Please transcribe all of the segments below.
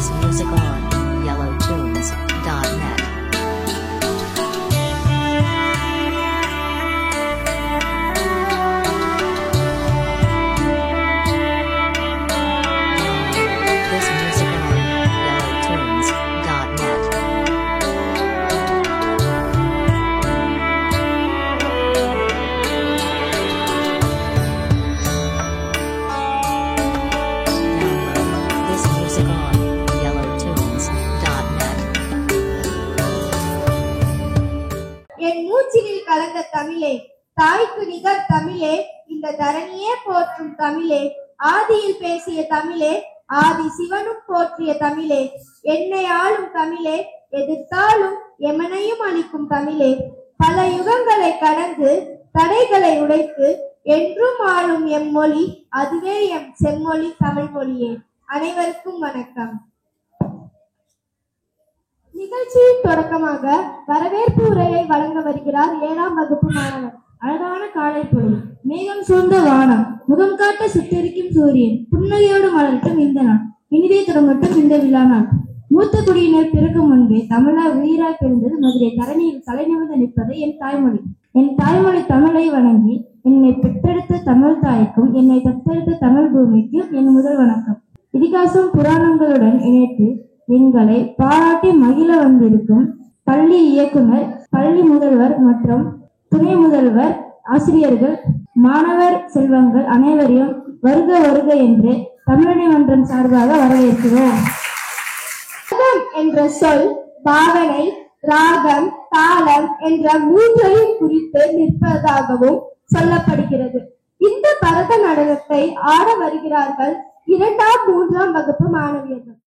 This music on yellowtunes.net. This music on yellowtunes.net. This music on yellowtunes.net. என் மூச்சினில் கலந்த தமிழே, தாய்க்கு நிகர் தமிழே, இந்த தரணியே போற்றும் தமிழே, ஆதியில் பேசிய தமிழே, ஆதி சிவனும் போற்றிய தமிழே, என்னை ஆளும் தமிழே, எதிர்த்தாலும் எமனையும் அளிக்கும் தமிழே, பல யுகங்களை கடந்து தடைகளை உடைத்து என்றும் ஆளும் எம் மொழி, அதுவே எம் செம்மொழி தமிழ் மொழியே. அனைவருக்கும் வணக்கம். நிகழ்ச்சியின் தொடக்கமாக வரவேற்பு உரையை வழங்க வருகிறார் 7ஆம் வகுப்பு மாணவர். அழகான காலை பொழுது, மேகம் சூழ்ந்த வானம், முகம் காட்ட சுட்டெரிக்கும் சூரியன், புன்னகையோடு மலரட்டும் இந்த நாள், இனிதே தொடங்கட்டும் இந்த விழா நாள். மூத்த குடியினர் பிறக்கும் முன்பே தமிழால் உயிராய் பிறந்தது மதுரை தரணியில் தலை நிமிர்ந்து நிற்பது என் தாய்மொழி. என் தாய்மொழி தமிழை வணங்கி என்னை பெற்றெடுத்த தமிழ் தாய்க்கும் என்னை தத்தெடுத்த தமிழ் பூமிக்கும் என் முதல் வணக்கம். இதிகாசம் புராணங்களுடன் இணைத்து எங்களை பாராட்டி மகிழ வந்திருக்கும் பள்ளி இயக்குனர், பள்ளி முதல்வர் மற்றும் துணை முதல்வர், ஆசிரியர்கள், மாணவர் செல்வங்கள் அனைவரையும் வருக வருக என்று தமிழடி மன்றம் சார்பாக வரவேற்கிறோம். என்ற சொல் பாவனை, ராகம், தாளம் என்ற மூன்றையும் குறித்து நிற்பதாகவும் சொல்லப்படுகிறது. இந்த பரத நடனத்தை ஆட வருகிறார்கள் 2ஆம் 3ஆம் வகுப்பு மாணவியர்கள்.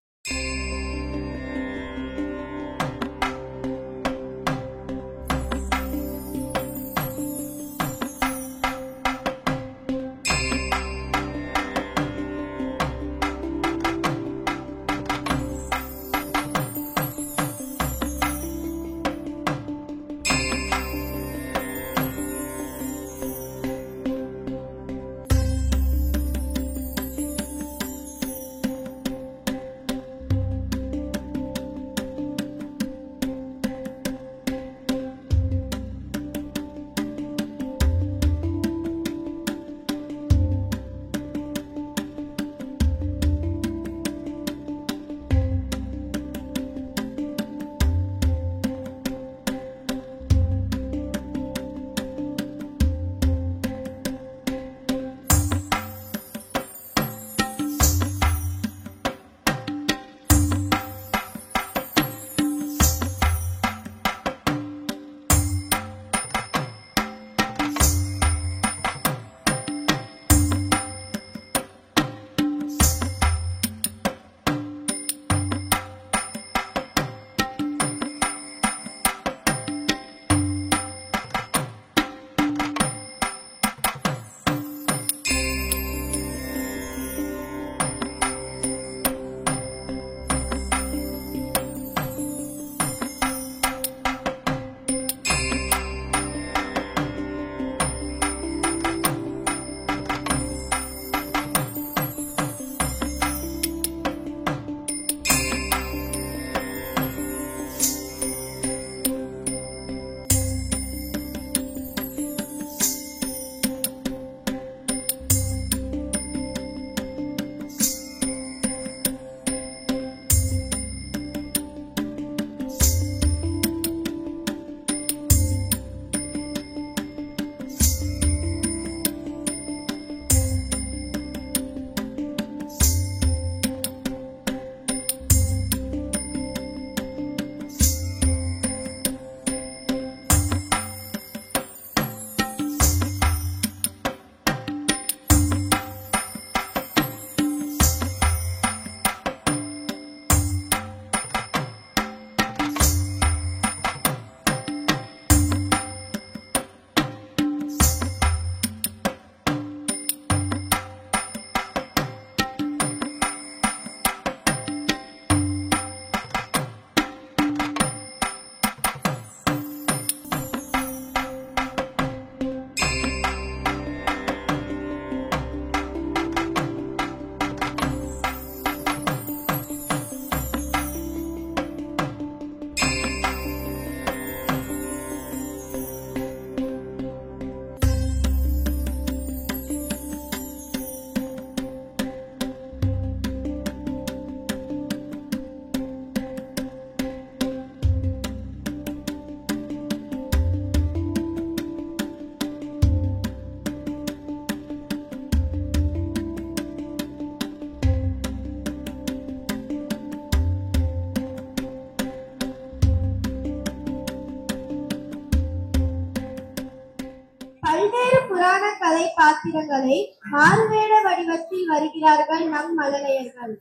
கதை பாத்திரங்களை மாறுவேட வடிவத்தில் வருகிறார்கள் நம் மழலையர்கள்.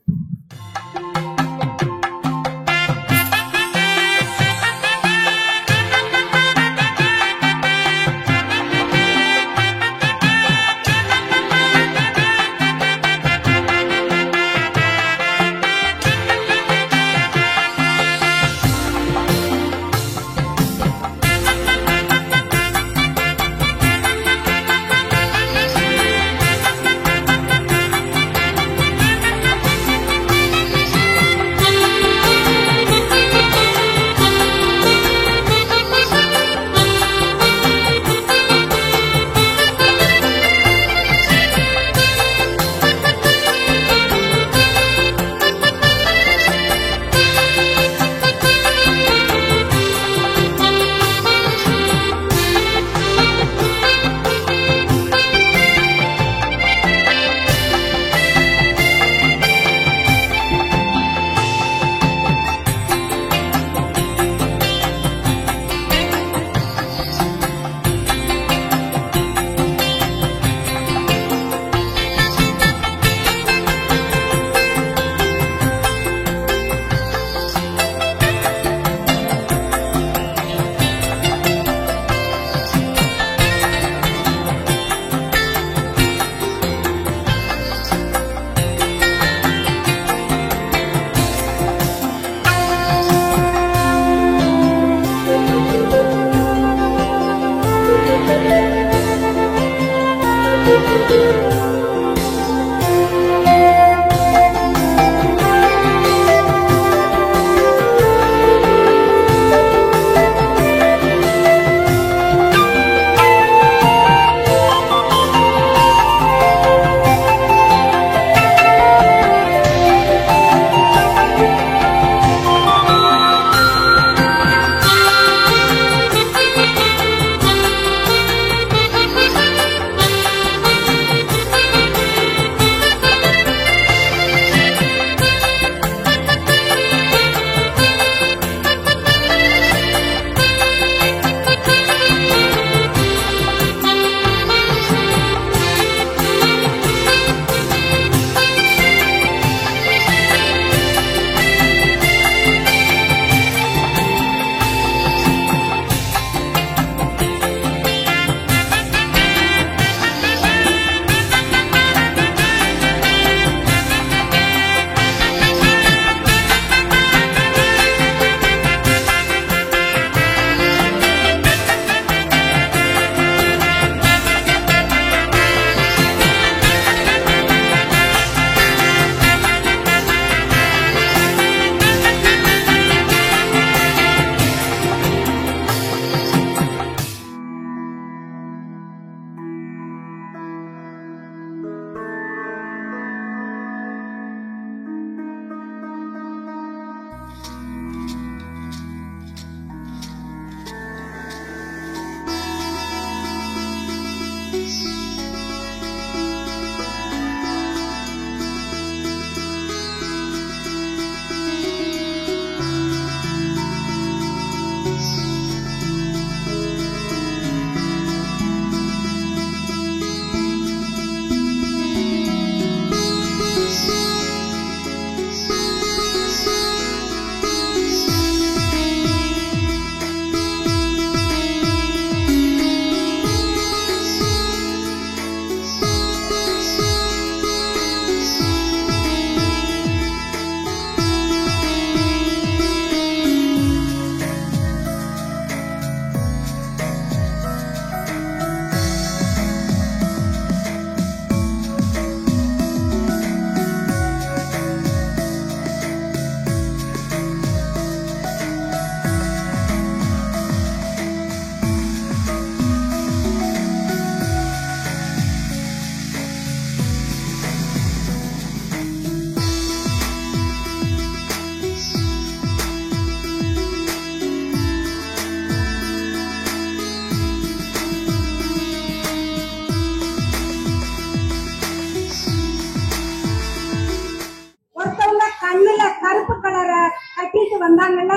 வந்தாங்கல்ல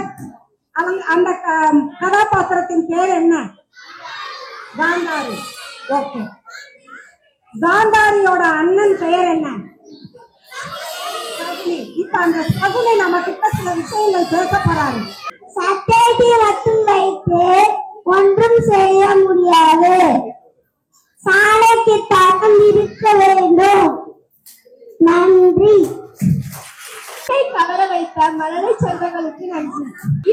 அவங்க அந்த கதாபாத்திரத்தின் பேர் என்ன? காந்தாரி. ஓகே. காந்தாரியோட அண்ணன் பெயர் என்ன? இப்ப அந்த சகுனி நம்ம கிட்ட சில விஷயங்கள் பேச போறாரு. சட்டைக்கு மட்டும் வைத்து ஒன்றும் செய்ய முடியாது. சாலைக்கு தரம் இருக்க வேண்டும். நன்றி. கவர வைத்த மழலை செல்வங்களுக்கு நன்றி.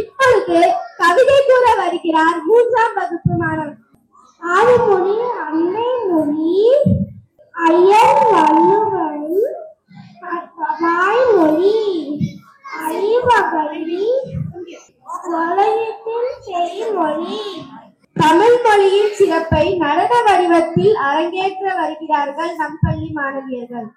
இப்பொழுது கவிதை கூற வருகிறார் 3ஆம் வகுப்பு மாணவன். ஆறுமொழி, அன்னை மொழி, ஐயர் வள்ளுவன், வாய்மொழி, ஐவகை, உலகத்தின் செய்மொழி. தமிழ் மொழியின் சிறப்பை நடன வடிவத்தில் அரங்கேற்ற வருகிறார்கள் நம் பள்ளி மாணவியர்கள்.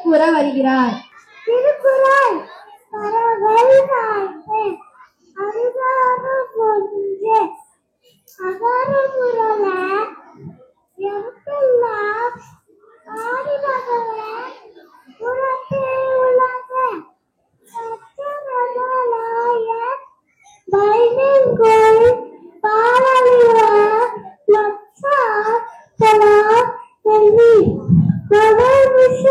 கூற வருகிறார். திருக்குறள் பறவை வாழ்க்கை அருகார ஒன்று அகாரமுறல எருக்கெல்லாம் ஆடிவகல புறத்தே உலக சச்சரலாய பைனெங்கோள் பாலலிவ லட்சா தலா நெல்லி கடல் விஷ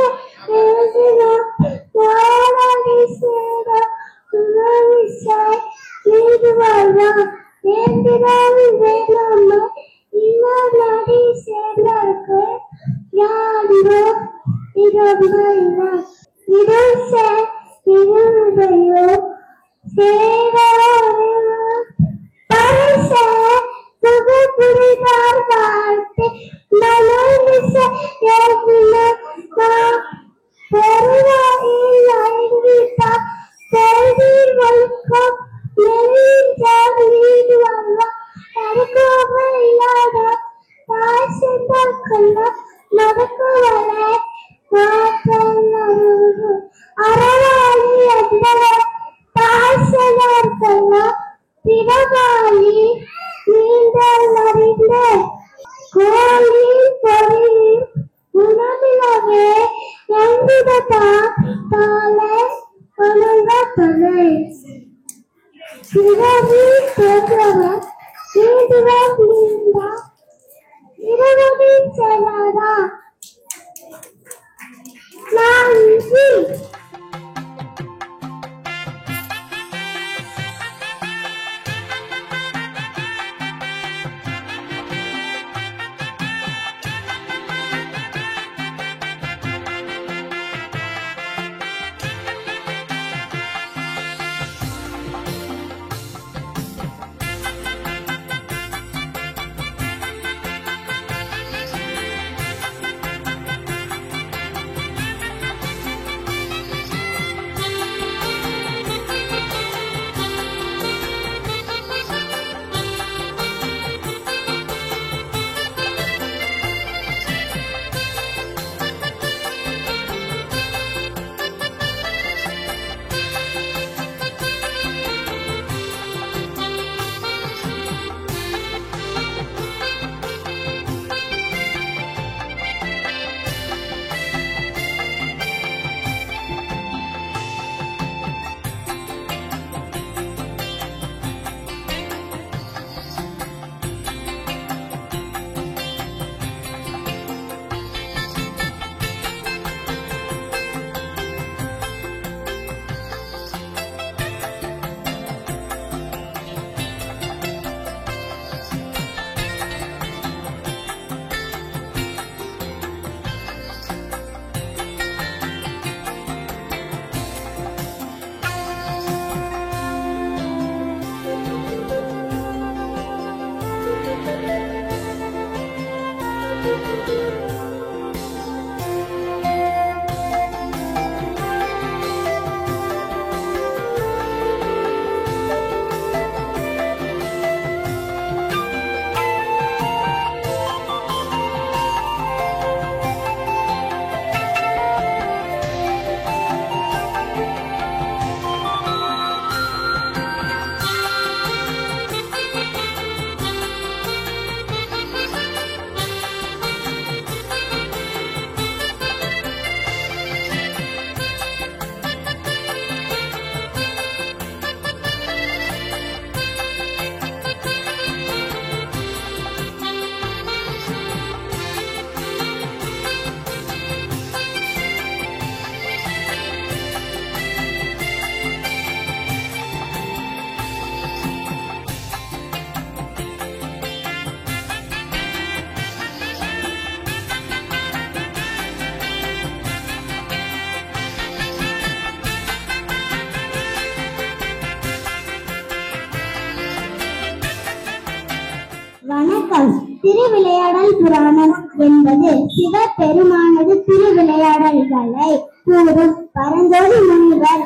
திருவிளையாடல் புராணம் என்பது சிவபெருமானது திருவிளையாடல்களை கூறும் பரஞ்சோதி முனிவர்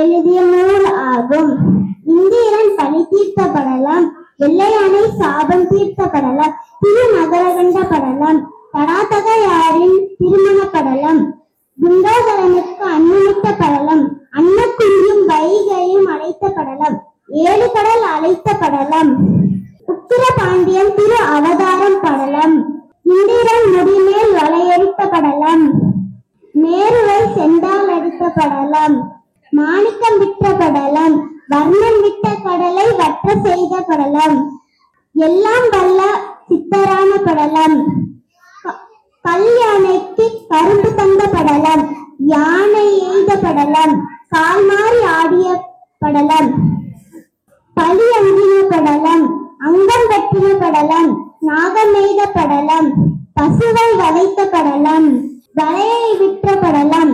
எழுதிய நூல் ஆகும். இந்திரன் பழி தீர்த்த படலம், வெள்ளையானை சாபம் தீர்த்த படலம், திருநகரகண்ட படலம், தடாதகையாரின் திருமண படலம், குண்டோதரனுக்கு அன்னமிட்ட படலம், அன்னக்குழியும் வைகையும் அழைத்த படலம், 7 கடல் அழைத்த படலம், உத்திர பாண்டியன் திரு அவதாரம் படலம், இந்திரன் முடிமேல் வளையடித்த படலம், மேருவை செண்டால் அடித்த படலம், மாணிக்கம் விட்ட படலம், வர்ணம் விட்ட கடலை வற்ற செய்த படலம், எல்லாம் வல்ல சித்தரான படலம், கல்யாணைக்கு கரும்பு தந்த படலம், யானை எய்த படலம், கால் மாறி ஆடிய படலம், பலி அங்கின படலம், அங்கம் வெட்டின படலம், நாகம் எய்த படலம், பசுவை வளைத்த படலம், வலையை விற்ற படலம்,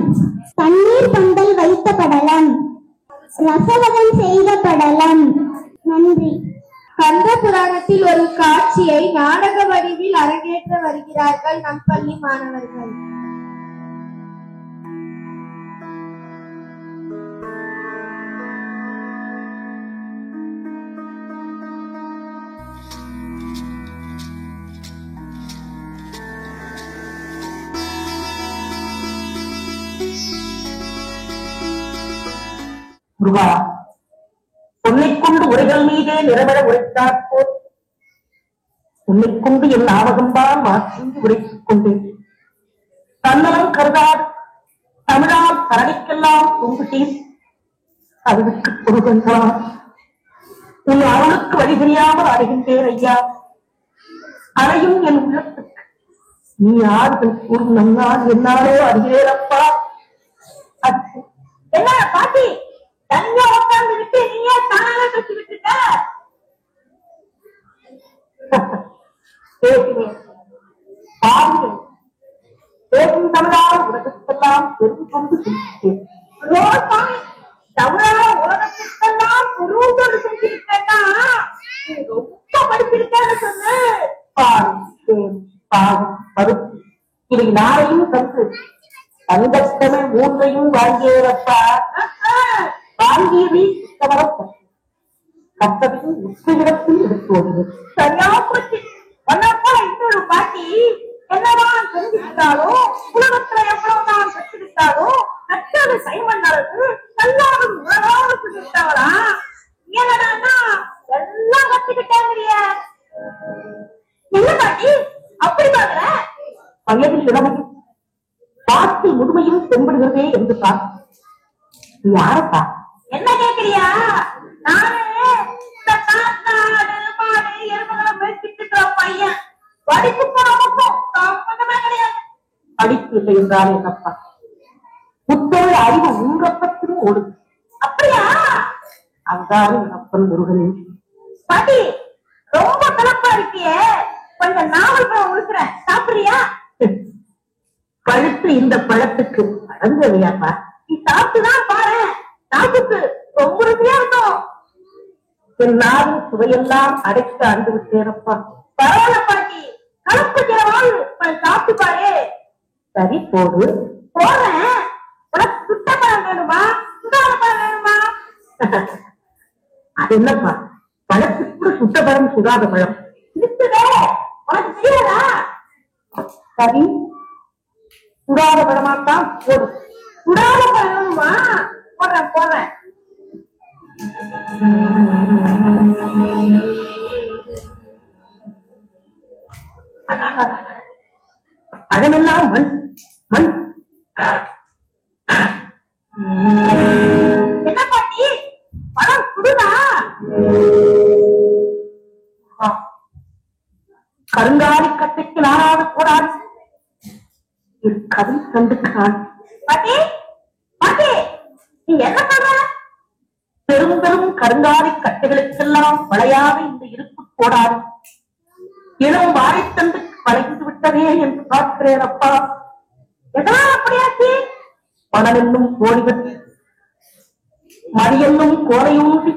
தண்ணீர் பந்தல் வைத்த படலம், ரசவதம் செய்த படலம். நன்றி. கந்த புராணத்தில் ஒரு காட்சியை நாடக வடிவில் அரங்கேற்ற வருகிறார்கள் நம் பள்ளி மாணவர்கள். முருகா, உன்னைக் கொண்டு உரைகள் மீதே நிறவர உரைத்தாற் போல் உன்னைக் கொண்டு என் ஆவகம்தான் மாற்றி உரைத்துக் கொண்டேன். தன்னலம் கருதார் தமிழால் தரணிக்கெல்லாம் தூங்குட்டேன். அதுவுக்கு பொருள்தான் உன் அவனுக்கு வழி தெரியாமல் அடைகின்றேன் ஐயா. அறையும் என் உள்ளத்துக்கு நீ ஆறுதல் கூறும் நன்னால் என்னாலோ அறிகிறேனப்பா. என்ன பாட்டி தனியா உட்கார்ந்து விட்டு நீயே தானாக கட்டிக்கிட்டு இருக்க? பேசும் தமிழால் உலகத்துக்கெல்லாம் பெரும் கொண்டு செலுத்தேன். தமிழா உலகத்துக்கெல்லாம் பெருங்கொண்டு செஞ்சிருக்கேன்னா ரொம்ப படிச்சிருக்கேன்னு சொன்ன. பாகம் பருப்பு இவை நாளையும் தந்து தங்கத்தமிழ் 3ஐயும் வாங்கியவரப்பா. வாங்கியதை சுத்தமரப்ப கத்ததையும் உச்சகிடத்தில் எடுத்துவது. சரியா போச்சு. ஒன்னப்பா இன்னொரு பாட்டி என்னதான் தெரிஞ்சுக்கிட்டாலும் உலகத்துல எவ்வளவுதான் கற்றுக்கிட்டாலும் கற்றது சைமன்னருக்கு எல்லாரும் உலகாவது சொல்லிட்டாங்களா? என்னடான்னா எல்லாம் கத்துக்கிட்டாங்க. என்ன பாட்டி அப்படி பாக்குற? வயதில் இளமையும் பாட்டு முதுமையும் தென்படுகிறதே என்று பார்த்து யாரப்பா? என்ன கேக்குறியா? நானு இந்த காத்தாடு மாடு எருமகளை மேய்ச்சிட்டு இருக்கிற பையன். படிப்பு போறவங்களுக்கும் சம்பந்தமே கிடையாது. படிப்பு இல்லை என்றால் என்னப்பா? புத்தக அறிவு உங்கப்பத்திலும் ஓடுது. அப்படியா? அதுதான் அப்பன் முருகனே. பாட்டி ரொம்ப கலப்பா இருக்கியே, கொஞ்சம் நாவல் பழம் உழுக்குறேன், சாப்பிடுறியா? பழுத்து இந்த பழத்துக்கு அடங்கலையாப்பா. நீ சாப்பிட்டுதான் பாரு, சாப்பிட்டு ரொம்ப ருசியா இருக்கும். என் நாவின் சுவையெல்லாம் அடைக்க அண்டு விட்டேனப்பா. பரவாயில்ல பாட்டி, கலப்பு ஜலவாள் கொஞ்சம் சாப்பிட்டு பாரு. சரி போடு. போறேன். உனக்கு சுட்ட பழம் வேணுமா சுடாத பழம் வேணுமா? அது என்னப்பா? பழத்துக்கு சுட்ட பழம் சுடாத பழம் இருக்குதே, உனக்கு தெரியாதா? சரி, சுடாத பழமாத்தான் போடு. சுடாத பழம் வேணுமா? போடுறேன் போடுறேன். பழமெல்லாம் மண் மண். என்ன பாட்டி பழம் சுடுதா? கருங்காலி கட்டைக்கு நானாவது கூடாது. என் கதை கண்டுக்கிறான். பாட்டி பாட்டி நீ என்ன சொல்ற? பெரும் பெரும் கருங்காலி கட்டைகளுக்கெல்லாம் வளையாத இந்த இருப்பு போடாது. இளம் வாழைத்தண்டு வளைந்து விட்டதே என்று பார்க்கிறேன் அப்பா. எதனால் அப்படியாச்சு? பணமென்னும் கோடி கட்டி மடியென்னும் கோலையூன்றி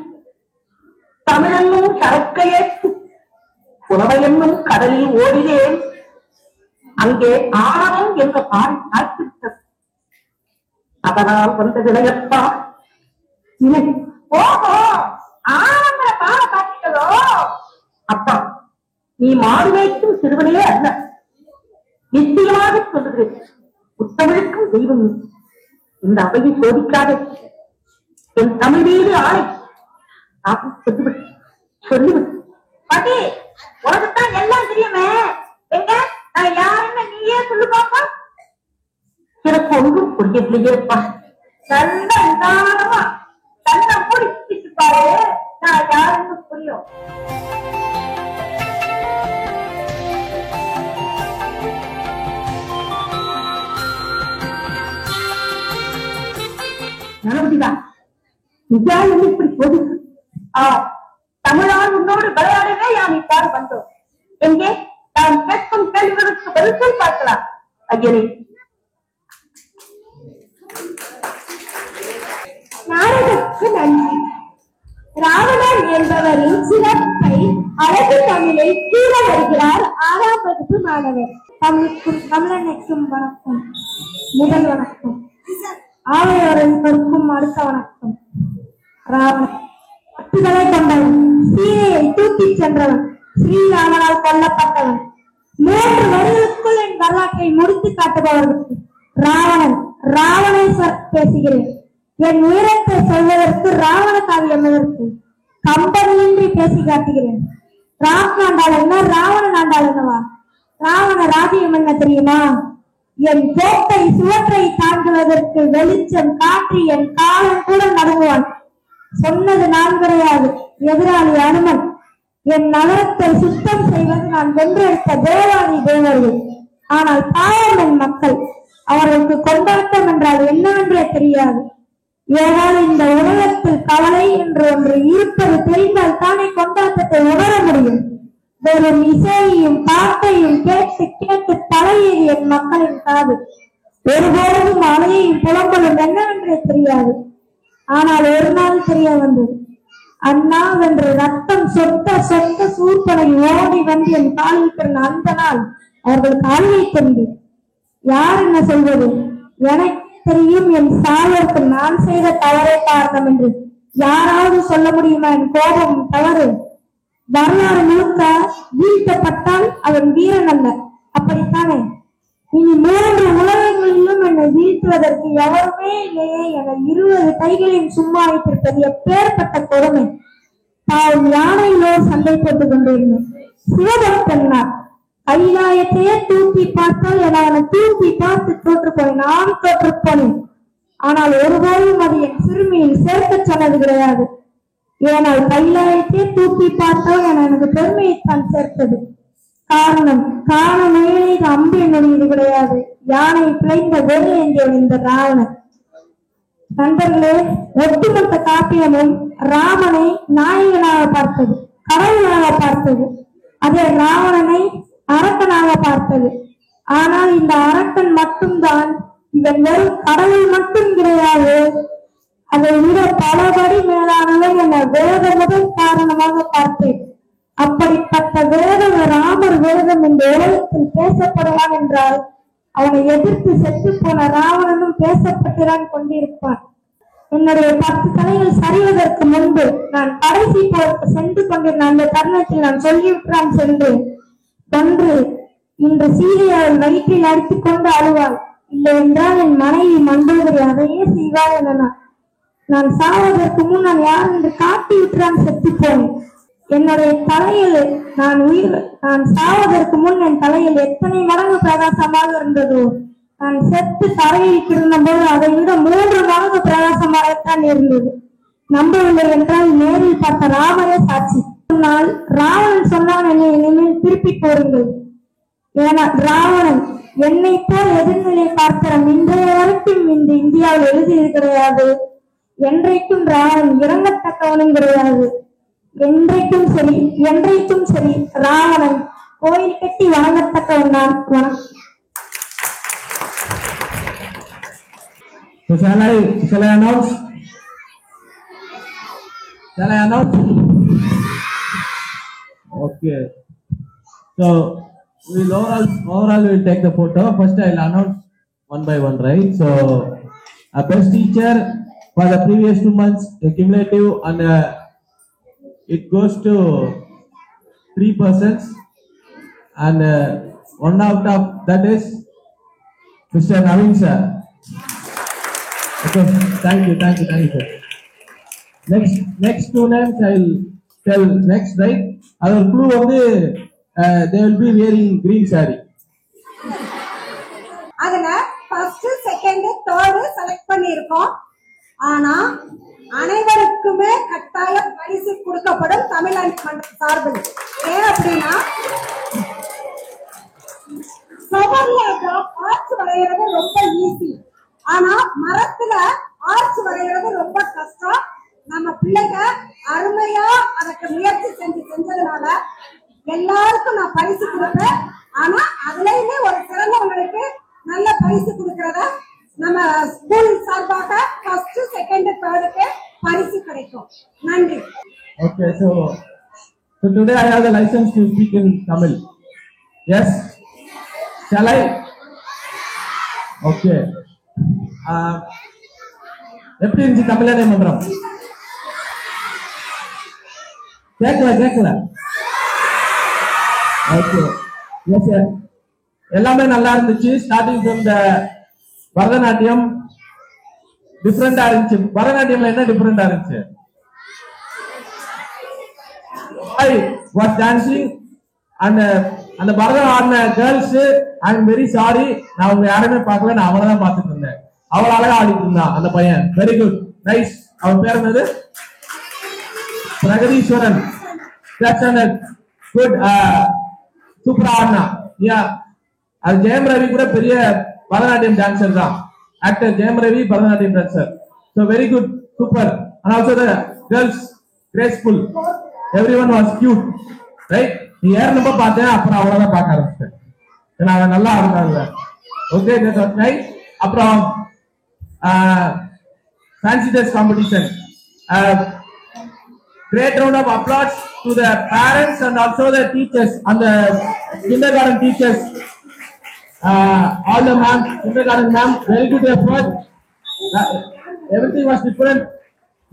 தமிழென்னும் சரக்கையேற்று புலவை என்னும் கடலில் ஓடினேன். அங்கே ஆணவம் என்ற பாறை காய்த்துவிட்டது. அதனால் வந்த விளையப்பா இலை. ஓஹோ, ஆனந்தர பாட காட்டிட்டதோ? அப்பா, நீ மாடு மேய்க்கும் சிறுவனே அல்ல. நிச்சயமாக சொல்லுகிறேன், புத்தமிழுக்கும் தெய்வம் நீ. இந்த அவையை சோதிக்காதே. என் தமிழ் மீது ஆணை. சொல்லிவிட்டு பாட்டி, உனக்குத்தான் எல்லாம் தெரியுமே. எங்க நான் யாருன்னு நீயே சொல்லு பாப்பா. எனக்கு ஒன்றும் புரியவில்லையேப்பா. நல்ல நிதானமா தன்னை முடிச்சுட்டு பாரு, நான் யாருன்னு புரியும். கணபதிதான் நிஜா என்ன இப்படி போகுது? தமிழால் உன்னோடு விளையாடவே யான் இவ்வாறு வந்தோம். எங்கே நான் கேட்கும் கேள்விகளுக்கு பதில் சொல் பார்க்கலாம். ஐயனே, நாரதற்கு நன்றி. ராவணன் என்பவரின் சிறப்பை அழகு தமிழை கூற வருகிறார் 6ஆம் வகுப்பு மாணவர். தமிழனுக்கும் வணக்கம். முதல் வணக்கம். ஆவையோருக்கும் அடுத்த வணக்கம். ராவணன் பட்டுதலை கொண்டவன், சீதையை தூக்கிச் சென்றவன், ஸ்ரீராமனால் கொல்லப்பட்டவன். 3 வருடங்களுக்குள் என் வரலாற்றை முடித்து காட்டுபவர்களுக்கு ராவணேஸ்வர் பேசுகிறேன். என் உயரத்தை சொல்வதற்கு ராவண காவியம் எதற்கு? கம்பனியின்றி பேசி காட்டுகிறேன். ராம் ஆண்டாள் என்ன, ராவணன் ஆண்டாள் என்னவா? ராவண ராஜ்யம் என்ன தெரியுமா? என் கோட்டை சுவற்றை தாண்டுவதற்கு வெளிச்சம் காற்றி என் காலம் கூட நடுங்குவான். சொன்னது நான் கிடையாது, எதிராளி அனுமன். என் நகரத்தை சுத்தம் செய்வது நான் வென்றெடுத்த தேவாதி தேவர்கள். ஆனால் பாவம் என் மக்கள். அவர்களுக்கு கொண்டாட்டம் என்றால் என்னவென்றே தெரியாது. ஏதாவது இந்த உலகத்தில் கவலை என்று ஒன்று இருப்பது தெரிந்தால் தானே கொண்டாட்டத்தை உணர முடியும். வெறும் இசையையும் பாட்டையும் கேட்டு கேட்டு தலையேறி என் மக்களின் காது. ஒருபோதும் அலையையும் புலம்பலும் என்னவென்றே தெரியாது. ஆனால் ஒரு நாள் தெரிய வந்தது. அண்ணா வென்று ரத்தம் சொட்ட சொட்ட சூர்பனை ஓடி வந்து என் காலில் பிறந்த அந்த நாள் அவர்களுக்கு அழுகை கொண்டு யார் என்ன சொல்வது? எனக்கு தெரியும், என் சாவதற்கு நான் செய்த தவறே காரணம் என்று யாராவது சொல்ல முடியுமா? என் கோபம் தவறு. வரலாறு முழுக்க வீழ்த்தப்பட்டால் அவன் வீரன் அல்ல, அப்படித்தானே? இனி 3 உலகங்களிலும் என்னை வீழ்த்துவதற்கு எவருமே இல்லையே என 20 கைகளையும் சும்மா வைத்திருப்பது எப்பேற்பட்ட கொடுமை. தாம் யானையிலோர் சண்டை போட்டுக் கொண்டிருந்தேன். சிவபக்தன்னார் கைலாயத்தையே தூக்கி பார்த்தால் என அவனை தூக்கி பார்த்து தோற்று போனேன். நான் தோற்று போனேன். ஆனால் ஒருபோதும் அது என் சிறுமியில் சேர்க்க சொன்னது கிடையாது. ஏனால் கைலாயத்தையே தூக்கி பார்த்தால் என எனக்கு பெருமையைத்தான் சேர்த்தது. காரணம் காணமேலே அம்பு என்னுடையது கிடையாது. யானை பிழைந்த வேலை எங்கே இந்த ராவணன். நண்பர்களே, ஒட்டுமொத்த காப்பியமும் ராமனை நாயகனாக பார்த்தது, கடவுளாக பார்த்தது. அதே ராவணனை அரக்கனாக பார்த்தது. ஆனால் இந்த அரக்கன் மட்டும்தான் இதன் வெறும் கடவுள் மட்டும் கிடையாது, அதை விட பலபடி மேலானவன் என வேத முதல் காரணமாக பார்த்தேன். அப்படிப்பட்ட வேதம் ராமர் வேதம் இந்த உலகத்தில் பேசப்படுவான் என்றால் அவனை எதிர்த்து செத்து போன ராவணனும் பேசப்பட்டுதான் கொண்டிருப்பான். என்னுடைய 10 தலைகள் சரிவதற்கு முன்பு நான் கடைசி போருக்கு சென்று கொண்டிருந்த அந்த தருணத்தில் நான் சொல்லிவிட்டான் சென்றேன். ஒன்று, இன்று சீதையால் வயிற்றில் அடித்துக் கொண்டு அழுவாள், இல்லை என்றால் என் மனைவி மண்டோதரி அதையே செய்வாள் என நான் சாவதற்கு முன் நான் யார் என்று காட்டி விட்டுறான் செத்து போனேன். என்னுடைய தலையில் நான் சாவதற்கு முன் என் தலையில் எத்தனை மடங்கு பிரகாசமாக இருந்ததோ, நான் செத்து தரையில் கிடந்த போது அதை விட 3 மடங்கு பிரகாசமாகத்தான் இருந்தது. நம்பவில்லை என்றால் நேரில் பார்த்த ராமரே சாட்சி. நாள் ராவணன் சொன்னான், என்னை இனிமேல் திருப்பி போடுங்கள். ஏன்னா ராவணன் என்னை போல் எதிர்நிலை பார்க்கிறோம் இன்றைய வரைக்கும் இந்த இந்தியாவில் எழுதியது கிடையாது. என்றைக்கும் ராவணன் இறங்கத்தக்கவனும் கிடையாது. என்றைக்கும் சரி ராவணன் கோயில் கட்டி வணங்கத்தக்கவன் தான். Shall I announce? Okay. So we'll overall we'll take the photo. First I'll announce one by one, right? So a best teacher for the previous 2 months, a cumulative, and it goes to 3 persons, and one out of that is Mr. Naveen sir. Okay, thank you sir. Next 2 names I'll tell next, right? Our clue வந்து they will be wearing green saree. அதுல first second third select பண்ணிருக்கோம். ஆனா அனைவருக்குமே கட்டாய பரிசு கொடுக்கப்படும் தமிழ் சார்பில். ஏன் அப்படின்னா ஆர்ச் வரைகிறது ரொம்ப ஈஸி, ஆனா மரத்துல ஆர்ச் வரைகிறது ரொம்ப கஷ்டம். நம்ம பிள்ளைங்க அருமையா அதற்கு முயற்சி செஞ்சதுனால எல்லாருக்கும் நான் பரிசு கொடுப்பேன். ஆனா அதுலயுமே ஒரு சிறந்தவங்களுக்கு நல்ல பரிசு கொடுக்கறத நம்ம ஸ்கூல் சார்பாக ஃபர்ஸ்ட் செகண்ட் தேர்டுக்கு பரிசு கிடைக்கும். நன்றி. Okay, so today I have the license to speak in Tamil. Yes, shall I? Okay. எப்படி இருந்துச்சு தமிழனே மன்றம்? கேட்கல. Okay. Yes sir. எல்லாமே நல்லா இருந்துச்சு. ஸ்டார்டிங் ஃப்ரம் த பரதநாட்டியம் டிஃபரெண்டா இருந்துச்சு. பரதநாட்டியம்ல என்ன டிஃபரெண்டா இருந்துச்சு? I was dancing and அந்த பரதம் ஆடின girls, I am very sorry, நான் உங்க யாருமே பார்க்கல, நான் அவனை தான் பார்த்துட்டு இருந்தேன். அவள் அழகா ஆடிட்டு இருந்தான் அந்த பையன். Very good, nice. அவன் பேர் என்னது? பிரகதீஸ்வரன். குட், சூப்பரா ஆடினா. அது ஜெயம் ரவி கூட பெரிய பரதநாட்டியம் டான்சர் தான். Actor Jayam Ravi Bharatanatyam dancer. So very good, super. And also the girls graceful. Everyone was cute, right? நீ ஏறனப்ப பார்த்தேன், அப்புறம் அவ்வளவுதான் பார்க்க ஆரம்பிச்சேன். ஏன்னா அவன் நல்லா ஆடுனாங்க. Okay, that was nice. அப்புறம் fancy dress competition. Great round of applause to the parents and also the teachers and the kindergarten teachers. All the ma'am, kindergarten ma'am, very good effort. Everything was different.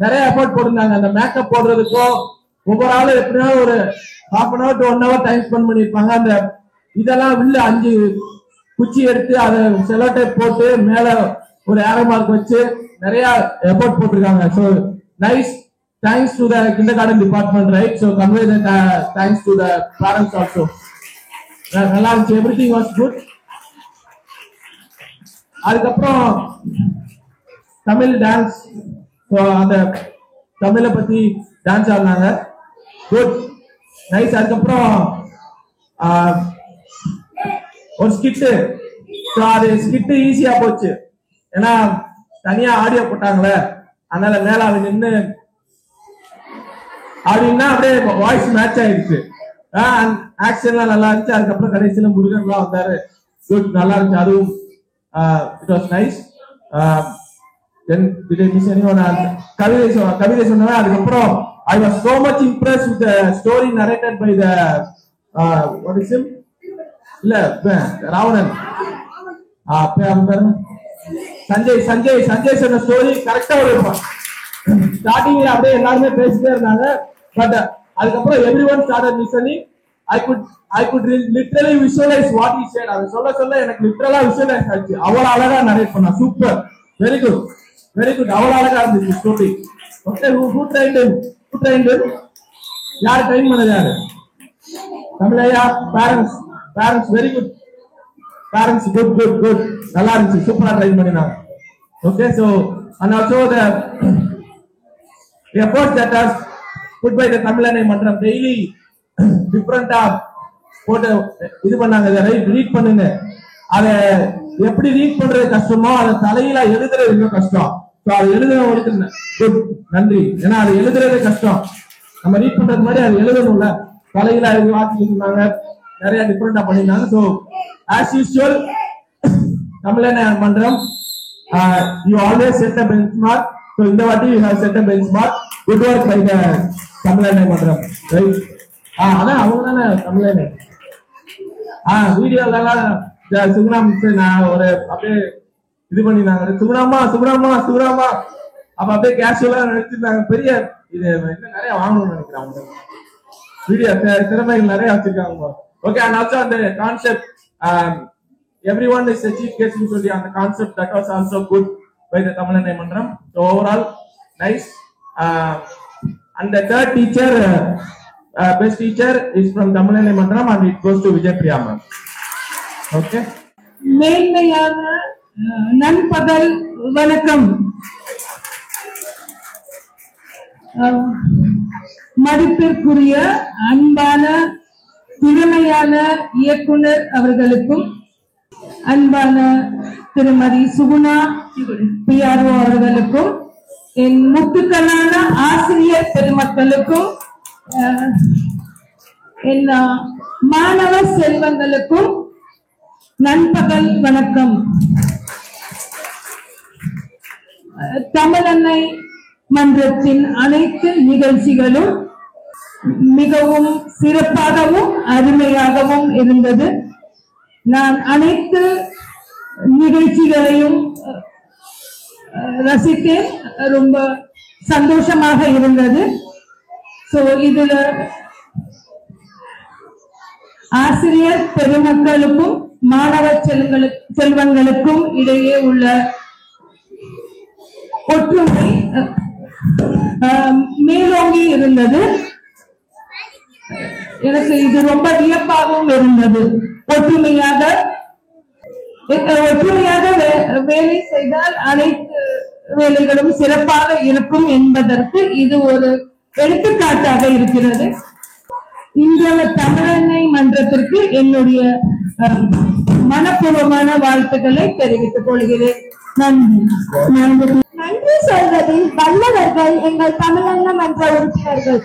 நிறைய effort போட்டிருந்தாங்க. அந்த makeup போடுறதுக்கோ ஒவ்வொரு ஆளும் எப்படின்னா ஒரு half an hour to 1 hour time spend பண்ணிருப்பாங்க. அந்த இதெல்லாம் உள்ள 5 குச்சி எடுத்து அதை செலோ டைப் போட்டு மேல ஒரு ஏரோ மார்க் வச்சு நிறைய எஃபோர்ட் போட்டிருக்காங்க. So nice. Thanks to the kindergarten department, right? So convey that thanks to the parents also. நல்லா இருந்துச்சு. Everything was good. அதுக்கப்புறம் தமிழ் டான்ஸ். ஸோ அந்த தமிழை பத்தி டான்ஸ் ஆடினாங்க. Good, nice. அதுக்கப்புறம் ஒரு ஸ்கிட்டு. ஸோ அது ஸ்கிட்டு ஈஸியா போச்சு, ஏன்னா தனியா ஆடியோ போட்டாங்களே, அதனால மேல அவன் நின்று அப்படின்னா அப்படியே வாய்ஸ் மேட்ச் ஆயிடுச்சு. ஆக்ஷன்லாம் நல்லா இருந்துச்சு. அதுக்கப்புறம் கடைசியில முருகன்லாம் வந்தாரு. குட், நல்லா இருந்துச்சு. அதுவும் இட் வாஸ் நைஸ். கவிதை சொன்னவன். அதுக்கப்புறம் I was so much impressed with the story narrated by the what is him? இல்ல ராவணன். சஞ்சய் சொன்ன ஸ்டோரி கரெக்டா ஒரு ஸ்டார்டிங்ல அப்படியே எல்லாருமே பேசிட்டே இருந்தாங்க. பட் அதுக்கப்புறம் everyone started listening. I could literally visualize what he said. அது சொல்ல எனக்கு லிட்டரலா விஷுவலைஸ் ஆச்சு. அவ்வளவு அழகா நரேட் பண்ணா. Super, very good, very good. அவ்வளவு அழகா இருந்துச்சு story. Okay, who trained him? யார் ட்ரெயின் பண்ணது? யாரு? தமிழையா? Parents very good. Parents good. நல்லா இருந்துச்சு. சூப்பரா ட்ரெயின் பண்ணினாங்க. Okay, so and also the efforts that was put by the தமிழனை மன்றம் daily டிஃபரெண்டா போட்டு இது பண்ணாங்க. ரீட் பண்ணுங்க. அதை எப்படி ரீட் பண்றது கஷ்டமோ அதை தலையில எழுதுறது இன்னும் கஷ்டம். அதை எழுதுறவங்களுக்கு குட், நன்றி. ஏன்னா அதை எழுதுறதே கஷ்டம். நம்ம ரீட் பண்றது மாதிரி அதை எழுதணும்ல. தலையில எழுதி வாசிட்டு இருந்தாங்க. நிறைய டிஃபரெண்டா பண்ணிருந்தாங்க. ஸோ ஆஸ் யூஸ்வல் தமிழனை மன்றம், you always set a benchmark. So இந்த வாட்டி you have set a benchmark. Good work by the தமிழனை மன்றம், ரைட்? அதான் அவங்க தானே தமிழனை. வீடியோலாம் சுகுணா மிஸ் நான் ஒரு அப்படியே இது பண்ணிருந்தாங்க, சுகுணாமா சுகுணாமா சுகுணாமா அப்ப அப்படியே கேஷுவலா நினைச்சிருந்தாங்க. பெரிய இது இன்னும் நிறைய வாங்கணும்னு நினைக்கிறேன். அவங்க வீடியோ திறமைகள் நிறைய வச்சிருக்காங்க. ஓகே, அண்ட் ஆல்சோ அந்த concept everyone is a chief guest னு சொல்லி அந்த concept that was also good by the Tamil Mandram. So overall nice. And the third teacher, best teacher is from Tamil Mandram and it goes to Vijaypriya ma'am. Okay. மேன்மையான நண்பகல் வணக்கம். மதிப்பிற்குரிய அன்பான திறமையான இயக்குனர் அவர்களுக்கும், அன்பான திருமதி சுகுணா PRO அவர்களுக்கும், என் முத்துக்களான ஆசிரியர் பெருமக்களுக்கும், என் மாணவ செல்வங்களுக்கும் நண்பகல் வணக்கம். தமிழன்னை மன்றத்தின் அனைத்து நிகழ்ச்சிகளும் மிகவும் சிறப்பாகவும் அருமையாகவும் இருந்தது. நான் அனைத்து நிகழ்ச்சிகளையும் ரசித்தேன், ரொம்ப சந்தோஷமாக இருந்தது. சோ இதுல ஆசிரியர் பெருமக்களுக்கும் மாணவ செல்வங்களுக்கும் இடையே உள்ள ஒற்றுமை மேலோங்கி இருந்தது. எனக்கு இது ரொம்ப வியப்பாகவும் இருந்தது. ஒற்றுமையாக வேலை செய்தால் அனைத்து வேலைகளும் சிறப்பாக இருக்கும் என்பதற்கு இது ஒரு எடுத்துக்காட்டாக இருக்கிறது. இன்றைய தமிழன்னை மன்றத்திற்கு என்னுடைய மனப்பூர்வமான வாழ்த்துக்களை தெரிவித்துக் கொள்கிறேன். நன்றி. நன்றி சொல்வதில் வல்லவர்கள் எங்கள் தமிழன்ன மன்ற உறுப்பினர்கள்.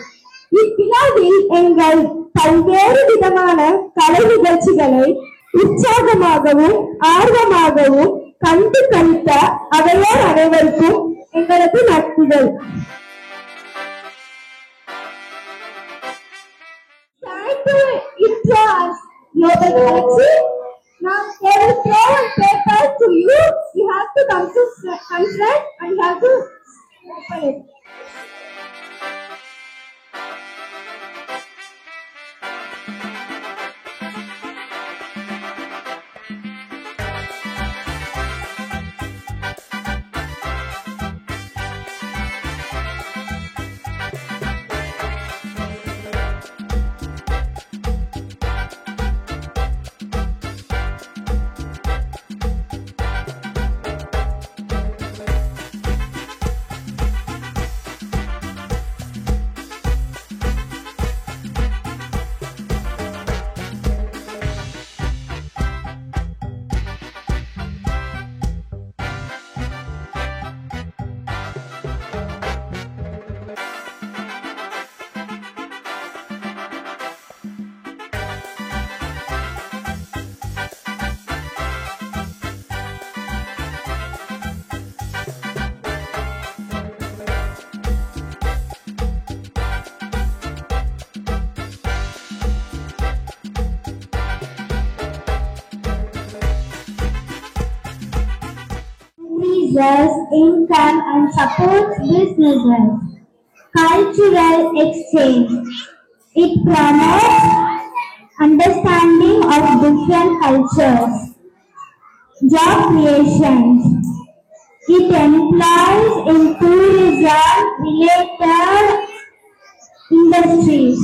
இவ்விழாவில் எங்கள் பல்வேறு விதமான கலை நிகழ்ச்சிகளை உற்சாகமாகவும் ஆர்வமாகவும் கண்டு கழித்த அவையோர் அனைவருக்கும் எங்களது நன்றிகள். Global Galaxy. Now they will throw a paper to you. You have to come to front and you have to open it. Income and supports businesses. Cultural exchange. It promotes understanding of different cultures. Job creations. It employs in tourism-related industries.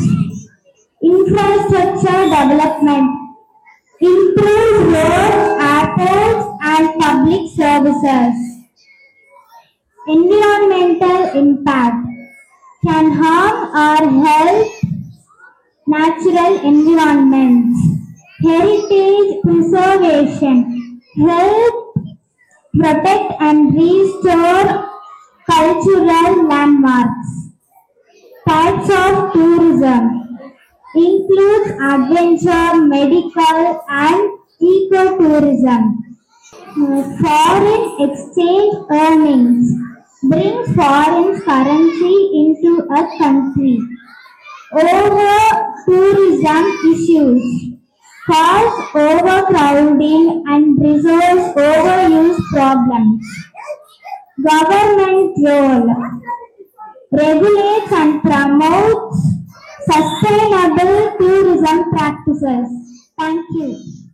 Infrastructure development. Improves roads, airports, and public services. Environmental impact can harm our health, natural environments. Heritage preservation help protect and restore cultural landmarks. Types of tourism includes adventure, medical, and ecotourism. Foreign exchange earnings brings foreign currency into a country. Over tourism issues. solves overcrowding and resolves overuse problems. Government role regulates and promotes sustainable tourism practices. Thank you.